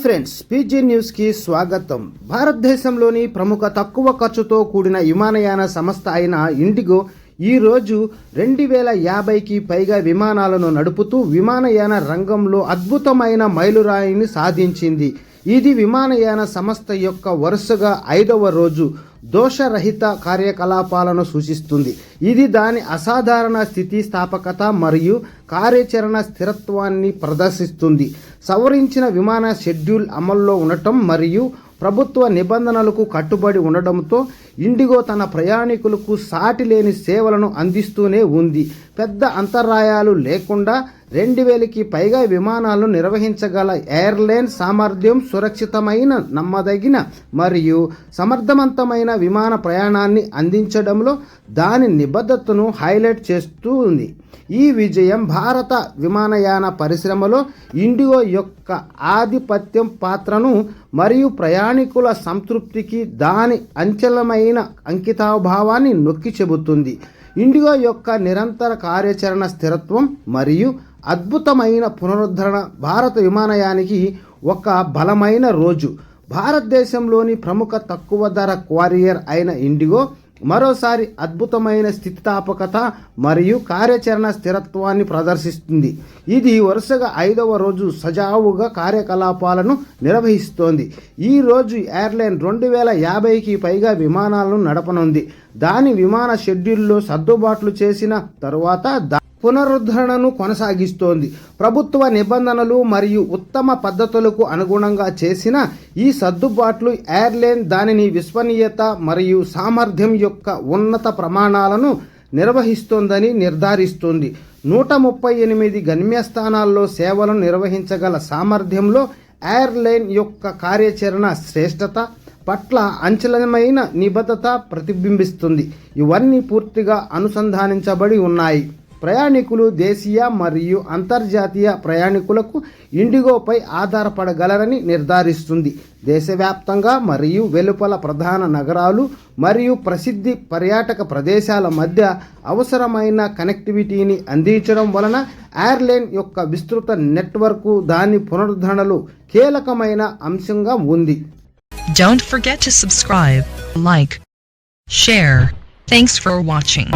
Friends, PG news కి స్వాగతం. భారతదేశంలోని ప్రముఖ తక్కువ ఖర్చుతో కూడిన విమానయాన సంస్థ అయిన ఇండిగో ఈ రోజు 2050కి పైగా విమానాలను నడుపుతూ విమానయాన రంగంలో అద్భుతమైన మైలురాయిని సాధించింది. ఇది విమానయాన సంస్థ యొక్క వరుసగా 5వ రోజు దోషరహిత కార్యకలాపాలను సూచిస్తుంది. ఇది దాని అసాధారణ స్థితిస్థాపకత మరియు కార్యాచరణ స్థిరత్వాన్ని ప్రదర్శిస్తుంది. సవరించిన విమాన షెడ్యూల్ అమల్లో ఉండటం మరియు ప్రభుత్వ నిబంధనలకు కట్టుబడి ఉండడంతో ఇండిగో తన ప్రయాణికులకు సాటిలేని సేవలను అందిస్తూనే ఉంది. పెద్ద అంతరాయాలు లేకుండా 2000కి పైగా విమానాలను నిర్వహించగల ఎయిర్లైన్ సామర్థ్యం సురక్షితమైన, నమ్మదగిన మరియు సమర్థవంతమైన విమాన ప్రయాణాన్ని అందించడంలో దాని నిబద్ధతను హైలైట్ చేస్తూ ఉంది. ఈ విజయం భారత విమానయాన పరిశ్రమలో ఇండిగో యొక్క ఆధిపత్యం పాత్రను మరియు ప్రయాణికుల సంతృప్తికి దాని అంచలమైన అంకితాభావాన్ని నొక్కి చెబుతుంది. ఇండిగో యొక్క నిరంతర కార్యాచరణ స్థిరత్వం మరియు అద్భుతమైన పునరుద్ధరణ భారత విమానయానికి ఒక బలమైన రోజు. భారతదేశంలోని ప్రముఖ తక్కువ ధర క్వారియర్ అయిన ఇండిగో మరోసారి అద్భుతమైన స్థితిస్థాపకత మరియు కార్యాచరణ స్థిరత్వాన్ని ప్రదర్శిస్తుంది. ఇది వరుసగా 5వ రోజు సజావుగా కార్యకలాపాలను నిర్వహిస్తోంది. ఈ రోజు ఎయిర్లైన్ 2050కి పైగా విమానాలను నడపనుంది. దాని విమాన షెడ్యూల్లో సర్దుబాట్లు చేసిన తరువాత పునరుద్ధరణను కొనసాగిస్తోంది. ప్రభుత్వ నిబంధనలు మరియు ఉత్తమ పద్ధతులకు అనుగుణంగా చేసిన ఈ సర్దుబాట్లు ఎయిర్లైన్ దానిని విశ్వసనీయత మరియు సామర్థ్యం యొక్క ఉన్నత ప్రమాణాలను నిర్వహిస్తోందని నిర్ధారిస్తుంది. 138 గమ్యస్థానాల్లో సేవలను నిర్వహించగల సామర్థ్యంలో ఎయిర్లైన్ యొక్క కార్యాచరణ శ్రేష్టత పట్ల అంచలమైన నిబద్ధత ప్రతిబింబిస్తుంది. ఇవన్నీ పూర్తిగా అనుసంధానించబడి ఉన్నాయి. ప్రయాణికులు దేశీయ మరియు అంతర్జాతీయ ప్రయాణికులకు ఇండిగోపై ఆధారపడగలరని నిర్ధారిస్తుంది. దేశవ్యాప్తంగా మరియు వెలుపల ప్రధాన నగరాలు మరియు ప్రసిద్ధి పర్యాటక ప్రదేశాల మధ్య అవసరమైన కనెక్టివిటీని అందించడం వలన ఎయిర్లైన్ యొక్క విస్తృత నెట్వర్క్ దాని పునరుద్ధరణలో కీలకమైన అంశంగా ఉంది. Don't forget to subscribe, like, share. Thanks for watching.